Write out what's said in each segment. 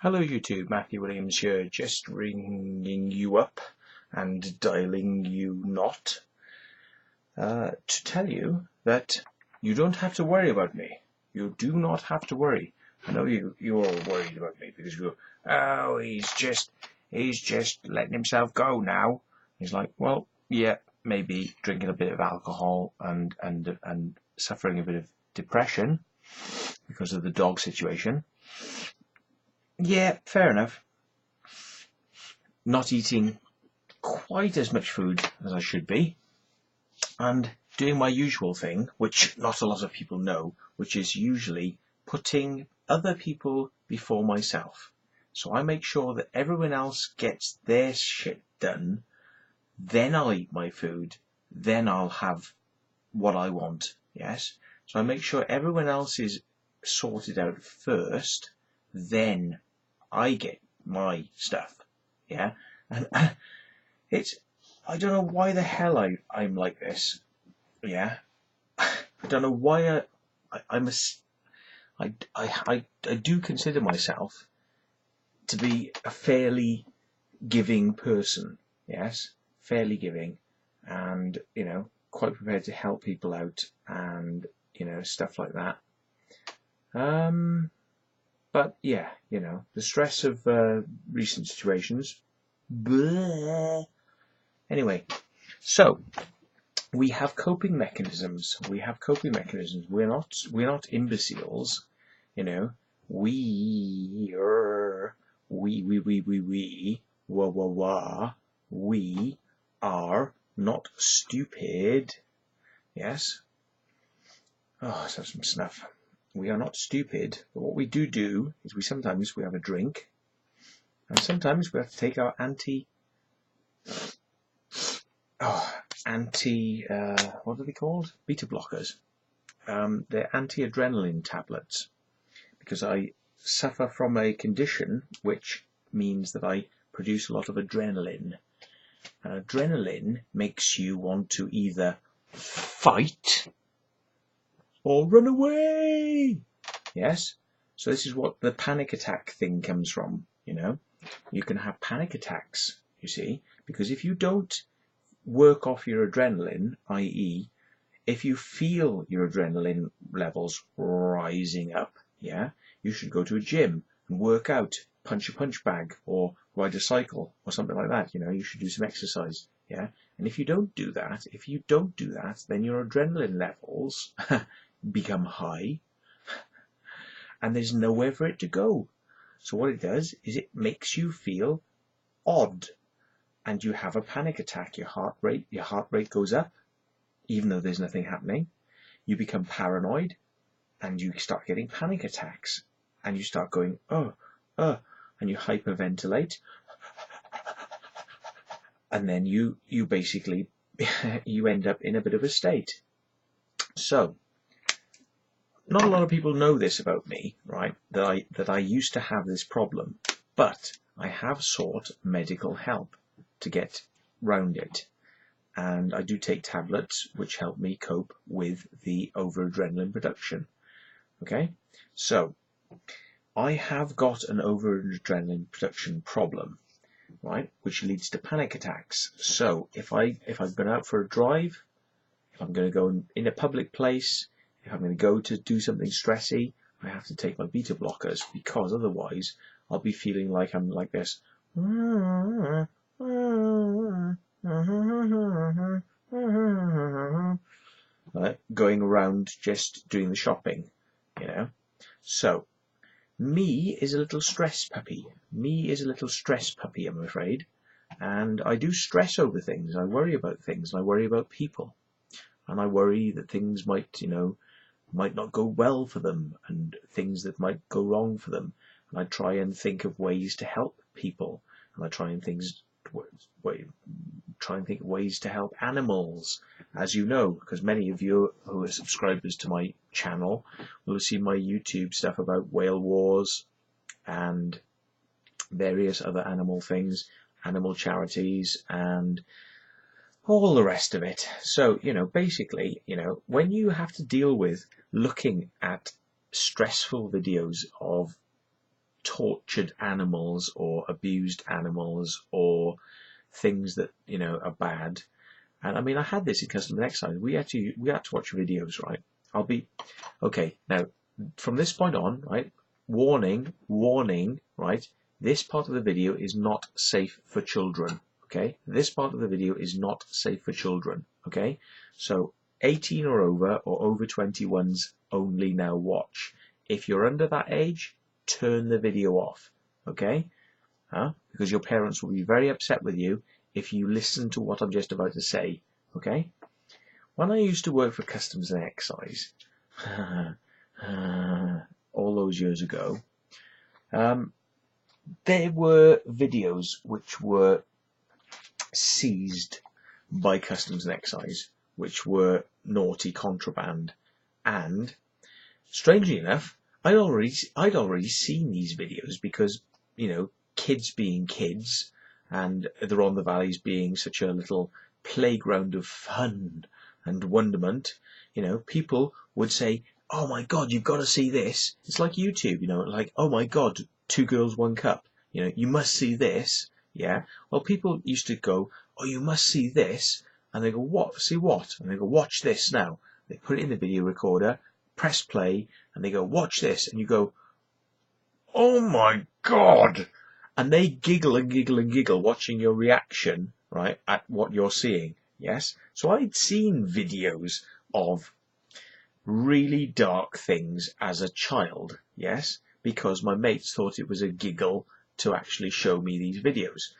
Hello YouTube, Matthew Williams here, just ringing you up and dialing you not to tell you that you don't have to worry about me. You do not have to worry. I know you're all worried about me because you go, oh, he's just letting himself go now. He's like, well, yeah, maybe drinking a bit of alcohol and suffering a bit of depression because of the dog situation. Yeah, fair enough. Not eating quite as much food as I should be, and doing my usual thing, which not a lot of people know, which is usually putting other people before myself. So I make sure that everyone else gets their shit done, then I'll eat my food, then I'll have what I want, yes? So I make sure everyone else is sorted out first, then I get my stuff, yeah? And I don't know why the hell I'm like this, yeah? I don't know why I do consider myself to be a fairly giving person, yes? Fairly giving, and, quite prepared to help people out and, stuff like that. But yeah, the stress of recent situations. Bleh. Anyway, so we have coping mechanisms. We're not imbeciles, We are not stupid. Yes. Oh, let's have some snuff. We are not stupid, but what we do is sometimes we have a drink, and sometimes we have to take our what are they called? Beta blockers. They're anti-adrenaline tablets, because I suffer from a condition which means that I produce a lot of adrenaline. And adrenaline makes you want to either fight or run away. Yes? So this is what the panic attack thing comes from, You can have panic attacks, you see, because if you don't work off your adrenaline, i.e., if you feel your adrenaline levels rising up, yeah, you should go to a gym and work out, punch a punch bag, or ride a cycle, or something like that, you should do some exercise, yeah. And if you don't do that, then your adrenaline levels become high, and there's nowhere for it to go. So what it does is it makes you feel odd, and you have a panic attack. Your heart rate goes up, even though there's nothing happening. You become paranoid, and you start getting panic attacks, and you start going, and you hyperventilate, and then you basically you end up in a bit of a state. So not a lot of people know this about me, right? That I used to have this problem, but I have sought medical help to get round it, and I do take tablets which help me cope with the over-adrenaline production. Okay, so I have got an over-adrenaline production problem, right, which leads to panic attacks. So if I've been out for a drive, if I'm going to go in a public place, if I'm going to go to do something stressy, I have to take my beta blockers, because otherwise I'll be feeling like I'm like this, going around just doing the shopping, So me is a little stress puppy. I'm afraid. And I do stress over things. I worry about things, and I worry about people. And I worry that things might not go well for them, and things that might go wrong for them. And I try and think of ways to help people, and I try and think of ways to help animals, as you know, because many of you who are subscribers to my channel will have seen my YouTube stuff about whale wars and various other animal things, animal charities, and all the rest of it. So, basically, when you have to deal with looking at stressful videos of tortured animals or abused animals or things that, are bad. And I mean, I had this in customer exercise. We had to watch videos, right? Okay. Now, from this point on, right? Warning, right? This part of the video is not safe for children. Okay, this part of the video is not safe for children. Okay, so 18 or over 21s only now watch. If you're under that age, turn the video off. Okay, because your parents will be very upset with you if you listen to what I'm just about to say. Okay, when I used to work for Customs and Excise, all those years ago, there were videos which were seized by Customs and Excise, which were naughty contraband, and strangely enough, I'd already seen these videos because, kids being kids, and the Rhondda Valleys being such a little playground of fun and wonderment, people would say, "Oh my God, you've got to see this." It's like YouTube, like, "Oh my God, 2 girls, 1 cup." You must see this. Yeah. Well, people used to go, "Oh, you must see this," and they go, "What? See what?" And they go, "Watch this now." They put it in the video recorder, press play, and they go, "Watch this," and you go, "Oh my God!" And they giggle and giggle and giggle, watching your reaction, right, at what you're seeing. Yes. So I'd seen videos of really dark things as a child. Yes, because my mates thought it was a giggle to actually show me these videos.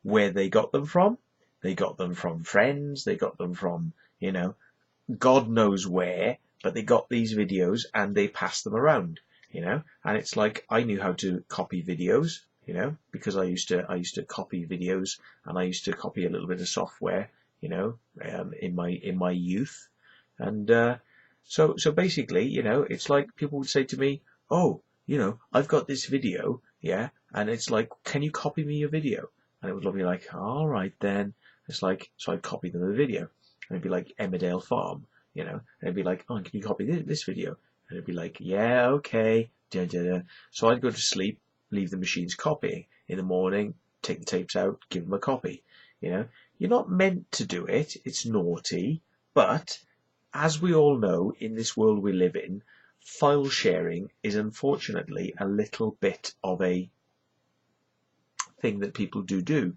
Where they got them from? They got them from friends, they got them from, God knows where, but they got these videos and they passed them around, and it's like I knew how to copy videos, because I used to copy videos, and I used to copy a little bit of software, in my youth. And so basically, it's like people would say to me, "Oh, I've got this video, yeah," and it's like, "Can you copy me your video?" And it would be like, "All right then." It's like, so I'd copy them a video, and it'd be like Emmerdale Farm, and it'd be like, "Oh, can you copy this video?" And it'd be like, "Yeah, okay." Da, da, da. So I'd go to sleep, leave the machines copying. In the morning, take the tapes out, give them a copy. You're not meant to do it. It's naughty, but as we all know, in this world we live in, file sharing is unfortunately a little bit of a thing that people do.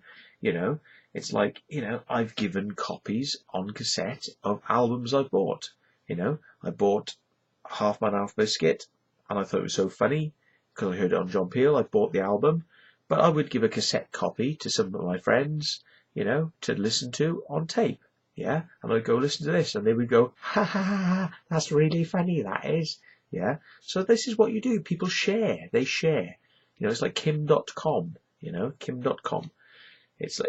It's like, I've given copies on cassette of albums I bought. I bought Half Man Half Biscuit, and I thought it was so funny because I heard it on John Peel. I bought the album, but I would give a cassette copy to some of my friends, to listen to on tape. Yeah, and I'd go, "Listen to this," and they would go, "Ha ha ha ha, that's really funny, that is." Yeah, so this is what you do. People share. They share. It's like Kim.com. Kim.com. It's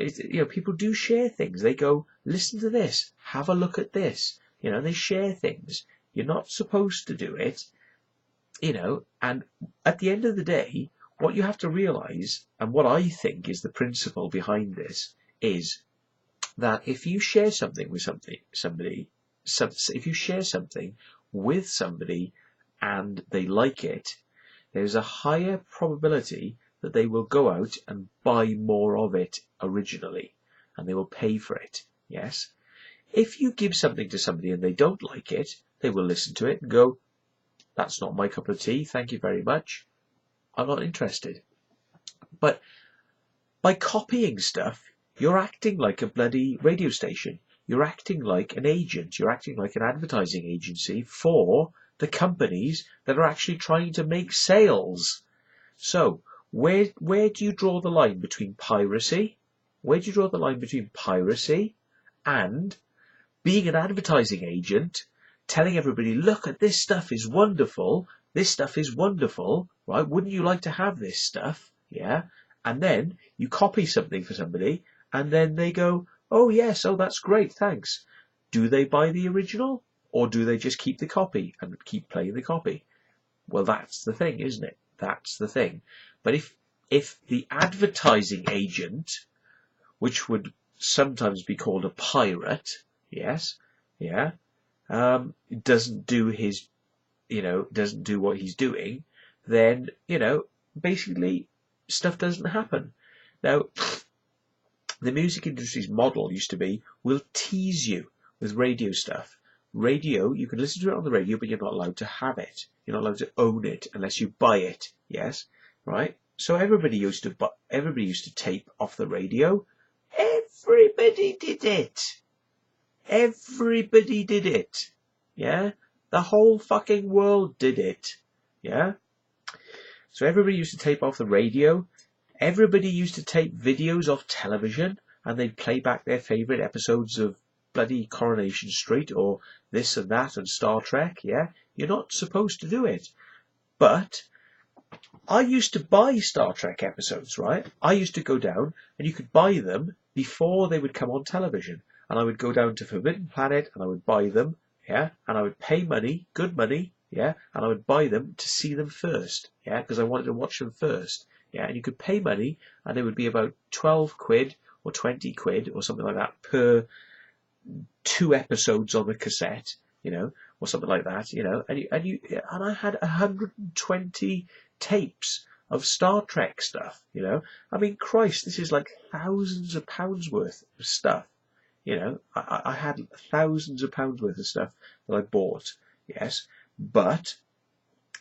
people do share things. They go, "Listen to this. Have a look at this." They share things. You're not supposed to do it. And at the end of the day, what you have to realize, and what I think is the principle behind this, is that if you share something with if you share something with somebody and they like it, there's a higher probability that they will go out and buy more of it originally, and they will pay for it. Yes. If you give something to somebody and they don't like it, they will listen to it and go, "That's not my cup of tea, thank you very much. I'm not interested." But by copying stuff, you're acting like a bloody radio station. You're acting like an agent. You're acting like an advertising agency for the companies that are actually trying to make sales. So, where do you draw the line between piracy? Where do you draw the line between piracy and being an advertising agent, telling everybody, "Look at this stuff is wonderful. This stuff is wonderful, right? Wouldn't you like to have this stuff?" Yeah. And then you copy something for somebody, and then they go, "Oh yes, oh that's great, thanks." Do they buy the original, or do they just keep the copy and keep playing the copy? Well, that's the thing, isn't it? That's the thing. But if the advertising agent, which would sometimes be called a pirate, yes, yeah, doesn't do what he's doing, then, basically stuff doesn't happen. Now, the music industry's model used to be, we'll tease you with radio stuff. Radio, you can listen to it on the radio, but you're not allowed to have it. You're not allowed to own it unless you buy it. Yes, right? So everybody used to tape off the radio. Everybody did it. Everybody did it. Yeah? The whole fucking world did it. Yeah? So everybody used to tape off the radio. Everybody used to tape videos off television, and they'd play back their favourite episodes of bloody Coronation Street or this and that and Star Trek. Yeah? You're not supposed to do it. But I used to buy Star Trek episodes, right? I used to go down and you could buy them before they would come on television. And I would go down to Forbidden Planet and I would buy them, yeah? And I would pay money, good money, yeah? And I would buy them to see them first, yeah? Because I wanted to watch them first, yeah? And you could pay money and it would be about 12 quid or 20 quid or something like that per 2 episodes on the cassette, you know, or something like that, you know? And I had 120 tapes of Star Trek stuff, you know. I mean, Christ, this is like thousands of pounds worth of stuff, you know. I had thousands of pounds worth of stuff that I bought, yes. But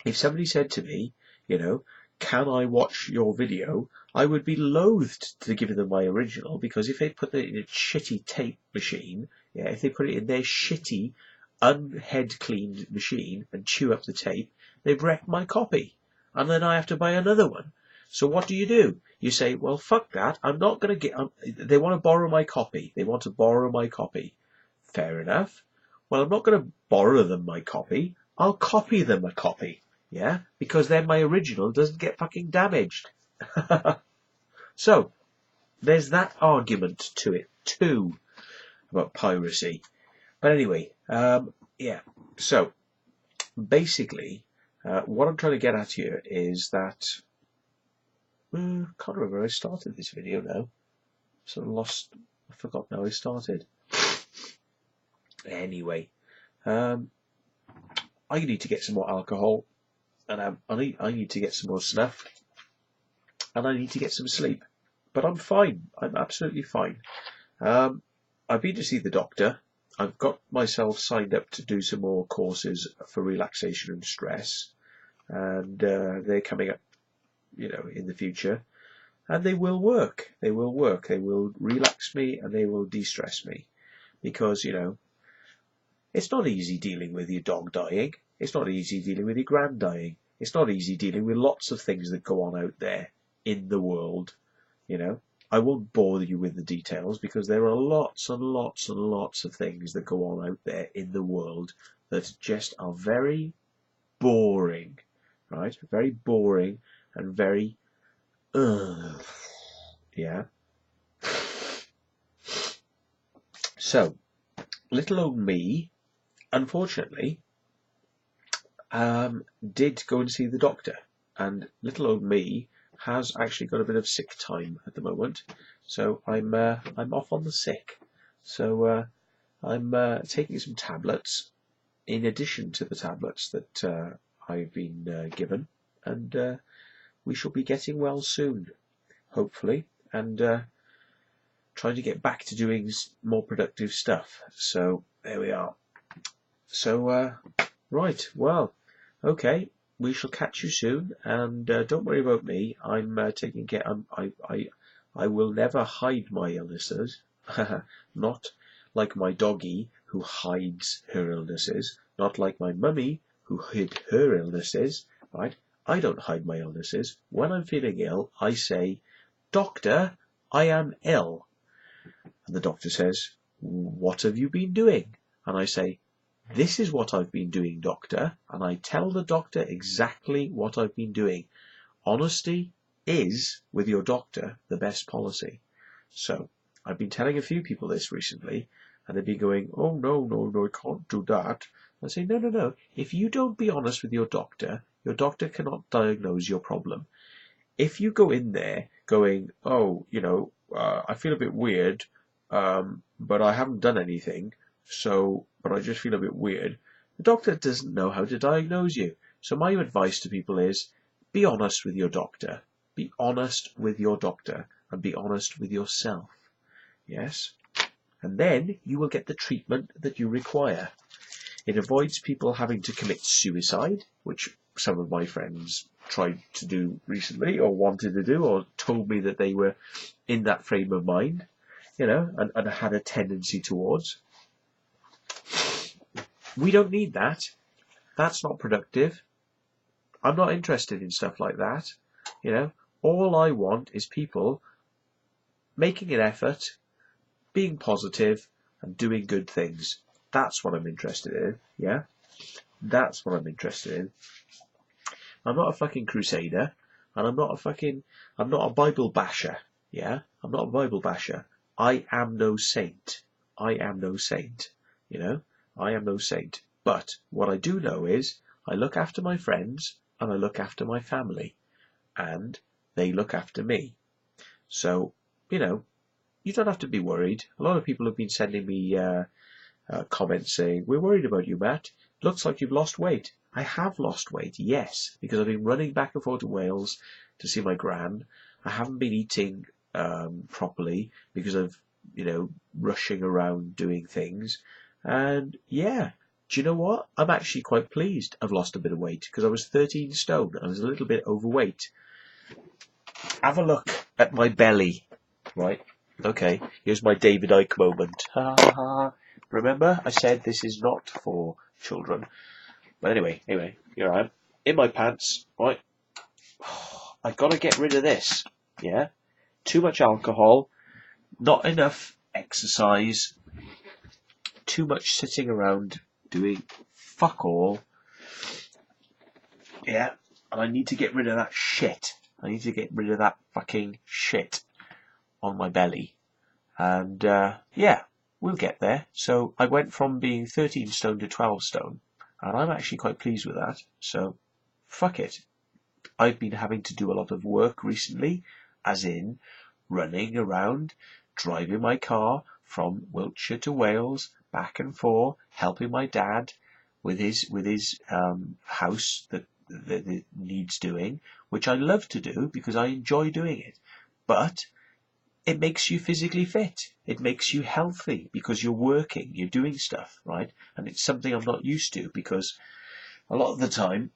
if somebody said to me, you know, can I watch your video, I would be loathed to give them my original, because if they put it in a shitty tape machine, yeah, if they put it in their shitty, unhead cleaned machine and chew up the tape, they've wrecked my copy. And then I have to buy another one. So what do? You say, well, fuck that. I'm not going to get... they want to borrow my copy. They want to borrow my copy. Fair enough. Well, I'm not going to borrow them my copy. I'll copy them a copy. Yeah? Because then my original doesn't get fucking damaged. So, there's that argument to it too, about piracy. But anyway, yeah. So, basically... what I'm trying to get at here is that I can't remember how I started this video now. Sort of lost. I forgot how I started. Anyway, I need to get some more alcohol, and I need to get some more snuff, and I need to get some sleep. But I'm fine. I'm absolutely fine. I've been to see the doctor. I've got myself signed up to do some more courses for relaxation and stress. And they're coming up, you know, in the future, and they will work. They will work. They will relax me and they will de-stress me, because, you know, it's not easy dealing with your dog dying. It's not easy dealing with your grand dying. It's not easy dealing with lots of things that go on out there in the world. You know, I won't bore you with the details, because there are lots and lots and lots of things that go on out there in the world that just are very boring. Right, very boring and very, yeah. So, little old me, unfortunately, did go and see the doctor, and little old me has actually got a bit of sick time at the moment. So I'm off on the sick. So I'm taking some tablets in addition to the tablets that I've been given, and we shall be getting well soon, hopefully, and trying to get back to doing more productive stuff. So there we are. So right, well, okay, we shall catch you soon, and don't worry about me. I'm taking care. I will never hide my illnesses, not like my doggy who hides her illnesses, not like my mummy who hid her illnesses, right? I don't hide my illnesses. When I'm feeling ill, I say, "Doctor, I am ill." And the doctor says, "What have you been doing?" And I say, "This is what I've been doing, doctor." And I tell the doctor exactly what I've been doing. Honesty is, with your doctor, the best policy. So, I've been telling a few people this recently, and they've been going, "Oh, no, I can't do that." I say, no. If you don't be honest with your doctor cannot diagnose your problem. If you go in there going, "Oh, you know, I feel a bit weird, but I haven't done anything, but I just feel a bit weird," the doctor doesn't know how to diagnose you. So my advice to people is, be honest with your doctor. Be honest with your doctor and be honest with yourself. Yes? And then you will get the treatment that you require. It avoids people having to commit suicide, which some of my friends tried to do recently or wanted to do or told me that they were in that frame of mind, and had a tendency towards. We don't need that. That's not productive. I'm not interested in stuff like that. All I want is people making an effort, being positive, and doing good things. That's what I'm interested in. Yeah? That's what I'm interested in. I'm not a fucking crusader, and I'm not a Bible basher. Yeah? I'm not a Bible basher. I am no saint. I am no saint. I am no saint. But what I do know is I look after my friends and I look after my family, and they look after me. So, you don't have to be worried. A lot of people have been sending me comments saying, "We're worried about you, Matt. Looks like you've lost weight." I have lost weight, yes, because I've been running back and forth to Wales to see my gran. I haven't been eating properly because of, rushing around doing things. And yeah, do you know what? I'm actually quite pleased I've lost a bit of weight because I was 13 stone. I was a little bit overweight. Have a look at my belly. Right? Okay, here's my David Icke moment. Ha ha ha. Remember, I said this is not for children. But anyway, here I am. In my pants, right? I've got to get rid of this. Yeah? Too much alcohol, not enough exercise, too much sitting around doing fuck all. Yeah? And I need to get rid of that shit. I need to get rid of that fucking shit on my belly. And, yeah, we'll get there. So I went from being 13 stone to 12 stone. And I'm actually quite pleased with that. So, fuck it. I've been having to do a lot of work recently, as in running around, driving my car from Wiltshire to Wales, back and forth, helping my dad with his house that needs doing, which I love to do because I enjoy doing it. But it makes you physically fit. It makes you healthy because you're working, you're doing stuff, right? And it's something I'm not used to because a lot of the time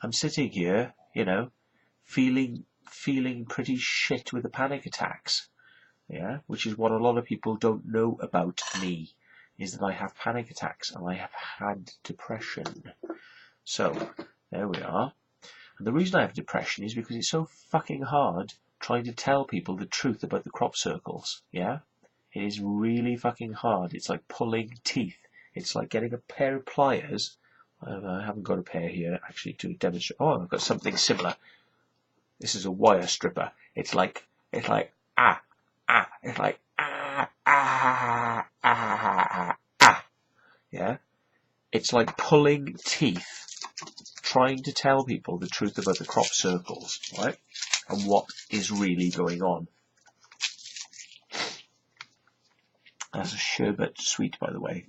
I'm sitting here, feeling pretty shit with the panic attacks. Yeah, which is what a lot of people don't know about me, is that I have panic attacks and I have had depression. So, there we are. And the reason I have depression is because it's so fucking hard trying to tell people the truth about the crop circles. Yeah? It is really fucking hard. It's like pulling teeth. It's like getting a pair of pliers. I haven't got a pair here actually to demonstrate. Oh, I've got something similar. This is a wire stripper. It's like It's like yeah. It's like pulling teeth, trying to tell people the truth about the crop circles, right? And what is really going on. That's a sherbet sweet, by the way.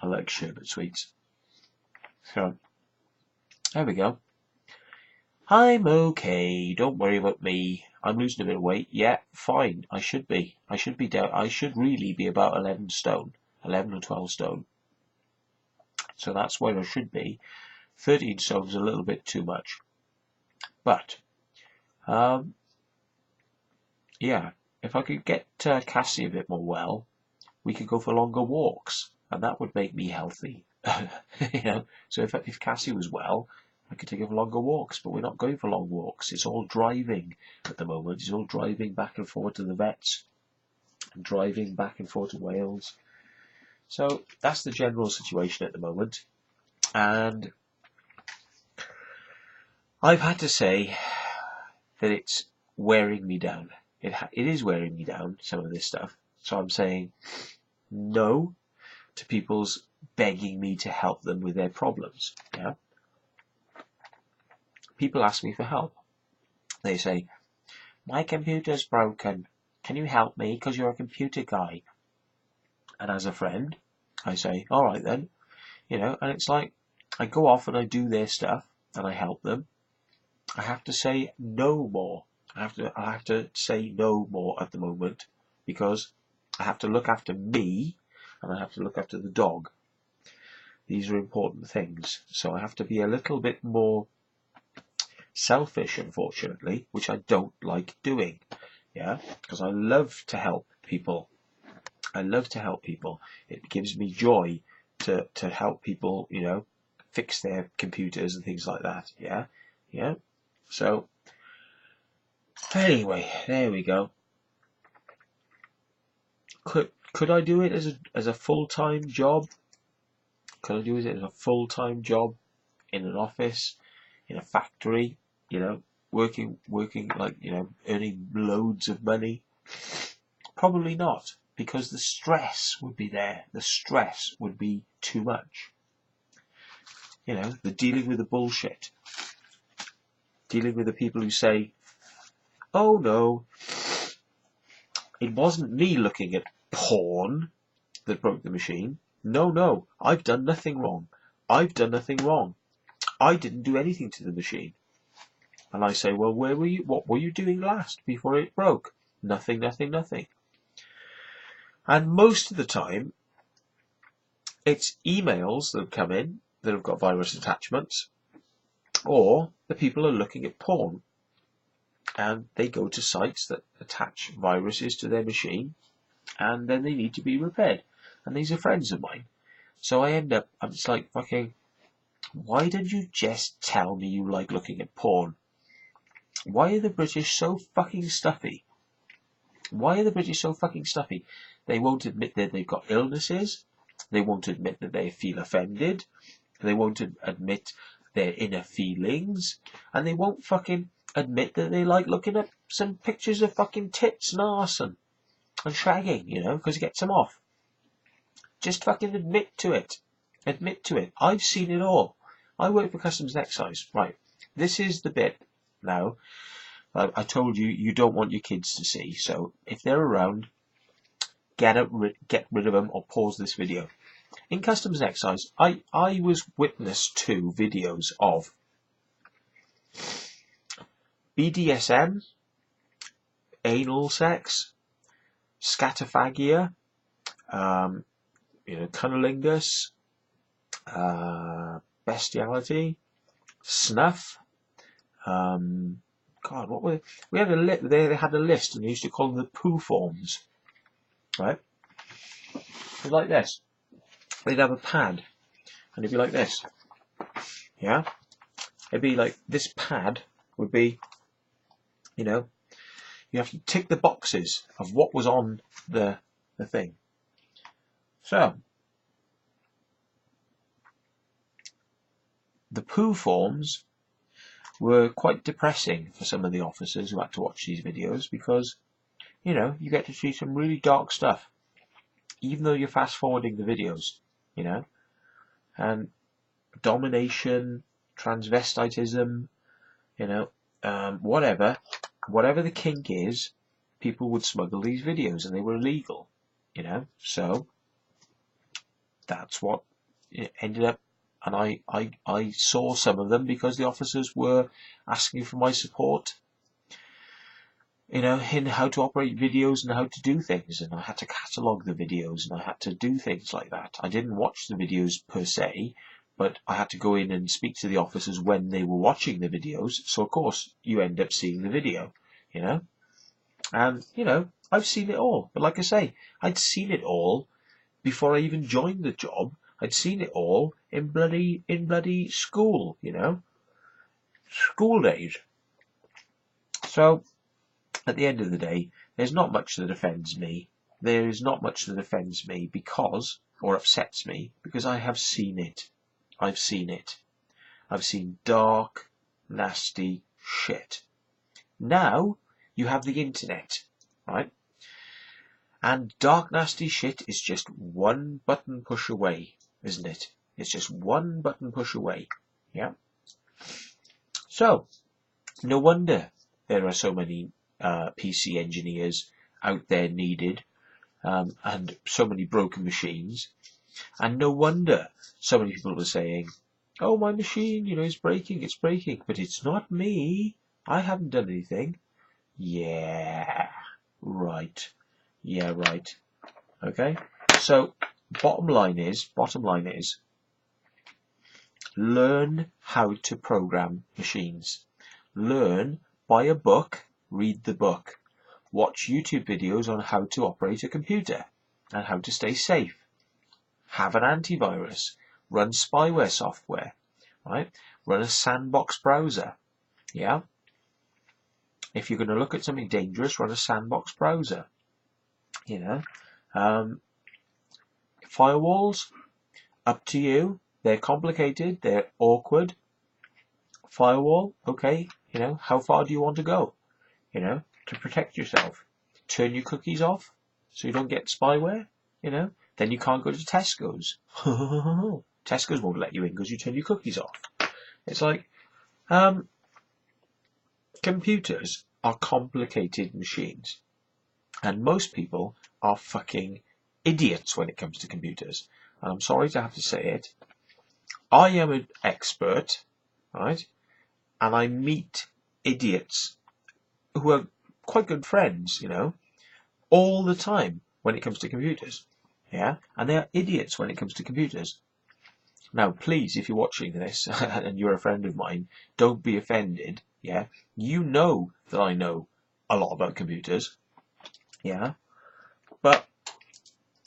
I like sherbet sweets. So, there we go. I'm okay. Don't worry about me. I'm losing a bit of weight. Yeah, fine. I should be. I should be down. I should really be about 11 stone. 11 or 12 stone. So that's where I should be. 13 stone is a little bit too much. But, yeah, if I could get Cassie a bit more well, we could go for longer walks, and that would make me healthy. So if Cassie was well, I could take her for longer walks, but we're not going for long walks. It's all driving at the moment. It's all driving back and forth to the vets, and driving back and forth to Wales. So that's the general situation at the moment, and I've had to say that it's wearing me down. It is wearing me down, some of this stuff. So I'm saying no to people's begging me to help them with their problems. Yeah. People ask me for help. They say, my computer's broken. Can you help me? Because you're a computer guy. And as a friend, I say, all right then. And it's like, I go off and I do their stuff. and I help them, I have to say no more. I have to say no more at the moment, because I have to look after me and I have to look after the dog. These are important things. So I have to be a little bit more selfish, unfortunately, which I don't like doing. Yeah, because I love to help people. I love to help people. It gives me joy to help people, you know, fix their computers and things like that. Yeah, yeah. So anyway, there we go. Could I do it as a full-time job? Could I do it as a full-time job in an office, in a factory, you know, working like, you know, earning loads of money? Probably not, because the stress would be there. The stress would be too much. You know, the dealing with the bullshit. Dealing with the people who say, oh no, it wasn't me looking at porn that broke the machine. No, I've done nothing wrong. I've done nothing wrong. I didn't do anything to the machine. And I say, well, where were you? What were you doing last before it broke? Nothing. And most of the time, it's emails that have come in that have got virus attachments, or the people are looking at porn and they go to sites that attach viruses to their machine, and then they need to be repaired. And these are friends of mine. So I'm just like, fucking, why didn't you just tell me you like looking at porn? Why are the British so fucking stuffy? Why are the British so fucking stuffy? They won't admit that they've got illnesses. They won't admit that they feel offended. They won't admit their inner feelings. And they won't fucking admit that they like looking at some pictures of fucking tits and arse and shagging, you know, because it gets them off. Just fucking admit to it. Admit to it. I've seen it all. I work for Customs and Excise. Right. This is the bit now. I told you, you don't want your kids to see. So if they're around, get rid of them or pause this video. In Customs and Excise, I was witness to videos of BDSM, anal sex, scatophagia, you know, cunnilingus, bestiality, snuff. God, what were we had they had a list, and they used to call them the poo forms, right? It was like this. They'd have a pad, and it'd be like this. Yeah, it'd be like this pad would be, you know, you have to tick the boxes of what was on the thing. So the poo forms were quite depressing for some of the officers who had to watch these videos, because, you know, you get to see some really dark stuff, even though you're fast forwarding the videos, you know, and domination, transvestitism, you know, whatever the kink is, people would smuggle these videos, and they were illegal, you know. So that's what it ended up. And I saw some of them because the officers were asking for my support, you know, in how to operate videos and how to do things. And I had to catalogue the videos, and I had to do things like that. I didn't watch the videos per se, but I had to go in and speak to the officers when they were watching the videos. So, of course, you end up seeing the video, you know. And, you know, I've seen it all. But like I say, I'd seen it all before I even joined the job. I'd seen it all in bloody school, you know, school days. So, at the end of the day, there's not much that offends me. There is not much that offends me because, or upsets me, because I have seen it. I've seen it. I've seen dark, nasty shit. Now, you have the internet, right? And dark, nasty shit is just one button push away, isn't it? It's just one button push away. Yeah. So, no wonder there are so many PC engineers out there needed, and so many broken machines. And no wonder so many people are saying, Oh, my machine, it's breaking, but it's not me. I haven't done anything. Yeah, right. Yeah, right. Okay. So, bottom line is, learn how to program machines. Learn, buy a book, read the book. Watch YouTube videos on how to operate a computer and how to stay safe. Have an antivirus. Run spyware software. Right? Run a sandbox browser. Yeah? If you're going to look at something dangerous, run a sandbox browser. Firewalls, up to you. They're complicated. They're awkward. Firewall, okay. How far do you want to go? To protect yourself. Turn your cookies off so you don't get spyware. Then you can't go to Tesco's. Tesco's won't let you in because you turn your cookies off. It's like, computers are complicated machines. And most people are fucking idiots when it comes to computers. And I'm sorry to have to say it. I am an expert, right? And I meet idiots who are quite good friends, all the time when it comes to computers. Yeah? And they are idiots when it comes to computers. Now, please, if you're watching this and you're a friend of mine, don't be offended. Yeah? You know that I know a lot about computers. Yeah? But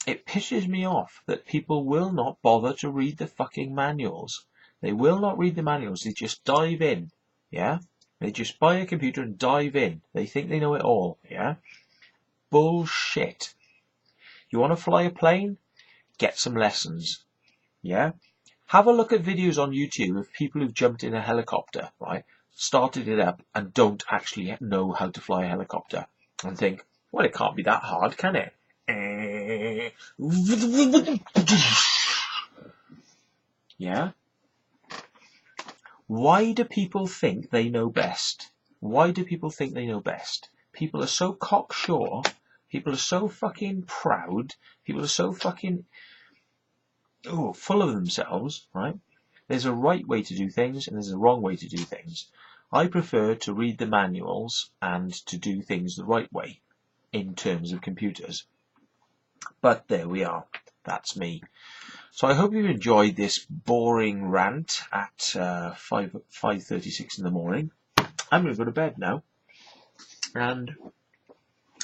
it pisses me off that people will not bother to read the fucking manuals. They will not read the manuals. They just dive in. Yeah? They just buy a computer and dive in. They think they know it all. Yeah? Bullshit. You want to fly a plane? Get some lessons. Yeah? Have a look at videos on YouTube of people who've jumped in a helicopter, right? Started it up and don't actually know how to fly a helicopter. And think, well, it can't be that hard, can it? Yeah? Why do people think they know best? Why do people think they know best? People are so cocksure. People are so fucking proud. People are so fucking full of themselves, right? There's a right way to do things and there's a wrong way to do things. I prefer to read the manuals and to do things the right way in terms of computers. But there we are. That's me. So I hope you enjoyed this boring rant at 5:36 in the morning. I'm going to go to bed now. And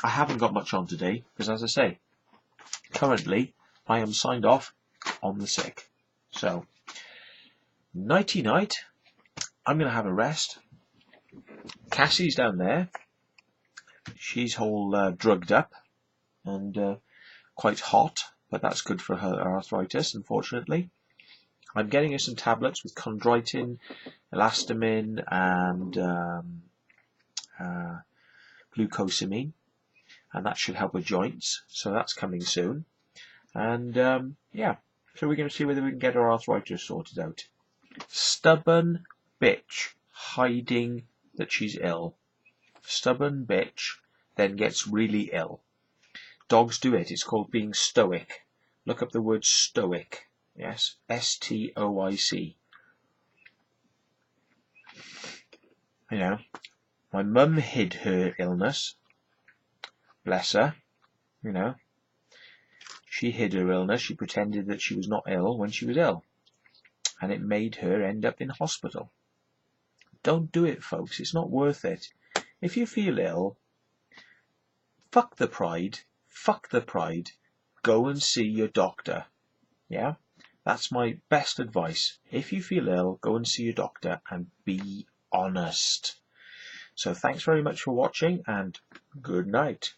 I haven't got much on today because, as I say, currently I am signed off on the sick. So, nighty night. I'm going to have a rest. Cassie's down there. She's all drugged up and quite hot, but that's good for her arthritis, unfortunately. I'm getting her some tablets with chondroitin, elastomine, and glucosamine, and that should help her joints. So that's coming soon. And yeah, so we're going to see whether we can get her arthritis sorted out. Stubborn bitch hiding that she's ill. Stubborn bitch then gets really ill. Dogs do it. It's called being stoic. Look up the word stoic. Yes, S-T-O-I-C. My mum hid her illness. Bless her. She hid her illness. She pretended that she was not ill when she was ill. And it made her end up in hospital. Don't do it, folks. It's not worth it. If you feel ill, fuck the pride. Fuck the pride. Go and see your doctor. Yeah? That's my best advice. If you feel ill, go and see your doctor and be honest. So thanks very much for watching and good night.